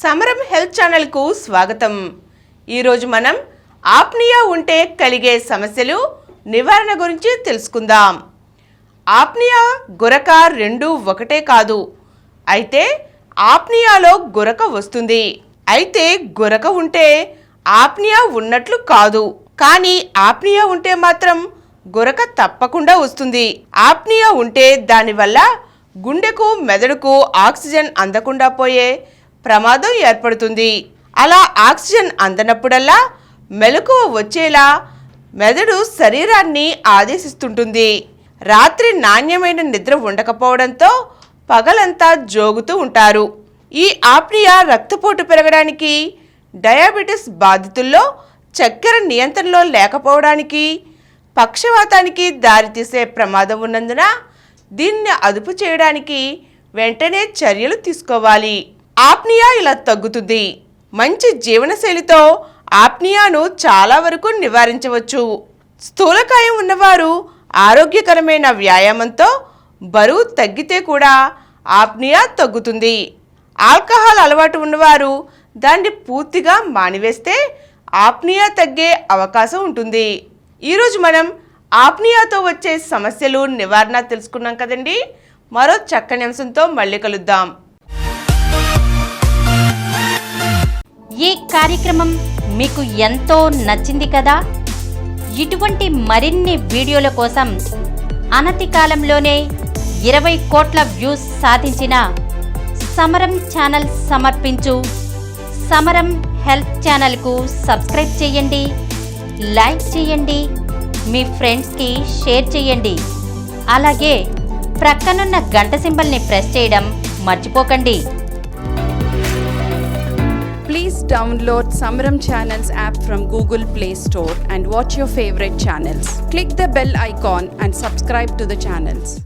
సమరం హెల్త్ ఛానల్కు స్వాగతం. ఈరోజు మనం ఆప్నియా ఉంటే కలిగే సమస్యలు నివారణ గురించి తెలుసుకుందాం. ఆప్నియా గురక రెండు ఒకటే కాదు. అయితే ఆప్నియాలో గురక వస్తుంది. అయితే గురక ఉంటే ఆప్నియా ఉన్నట్లు కాదు. కానీ ఆప్నియా ఉంటే మాత్రం గురక తప్పకుండా వస్తుంది. ఆప్నియా ఉంటే దానివల్ల గుండెకు మెదడుకు ఆక్సిజన్ అందకుండా పోయే ప్రమాదం ఏర్పడుతుంది. అలా ఆక్సిజన్ అందనప్పుడల్లా మెలకువ వచ్చేలా మెదడు శరీరాన్ని ఆదేశిస్తుంటుంది. రాత్రి నాణ్యమైన నిద్ర ఉండకపోవడంతో పగలంతా జోగుతూ ఉంటారు. ఈ ఆప్నియా రక్తపోటు పెరగడానికి, డయాబెటిస్ బాధితుల్లో చక్కెర నియంత్రణలో లేకపోవడానికి, పక్షవాతానికి దారితీసే ప్రమాదం ఉన్నందున దీన్ని అదుపు చేయడానికి వెంటనే చర్యలు తీసుకోవాలి. ఆప్నియా ఇలా తగ్గుతుంది. మంచి జీవనశైలితో ఆప్నియాను చాలా వరకు నివారించవచ్చు. స్థూలకాయం ఉన్నవారు ఆరోగ్యకరమైన వ్యాయామంతో బరువు తగ్గితే కూడా ఆప్నియా తగ్గుతుంది. ఆల్కహాల్ అలవాటు ఉన్నవారు దాన్ని పూర్తిగా మానివేస్తే ఆప్నియా తగ్గే అవకాశం ఉంటుంది. ఈరోజు మనం ఆప్నియాతో వచ్చే సమస్యలు నివారణ తెలుసుకున్నాం కదండి. మరో చక్కని అంశంతో మళ్ళీ కలుద్దాం. ఈ కార్యక్రమం మీకు ఎంతో నచ్చింది కదా. ఇటువంటి మరిన్ని వీడియోల కోసం అనతి కాలంలోనే 20 కోట్ల వ్యూస్ సాధించిన సమరం ఛానల్ సమర్పించు సమరం హెల్త్ ఛానల్కు సబ్స్క్రైబ్ చేయండి, లైక్ చేయండి, మీ ఫ్రెండ్స్కి షేర్ చేయండి. అలాగే ప్రక్కనున్న గంట సింబల్ని ప్రెస్ చేయడం మర్చిపోకండి. Please download Samaram Channels app from Google Play Store and watch your favorite channels. Click the bell icon and subscribe to the channels.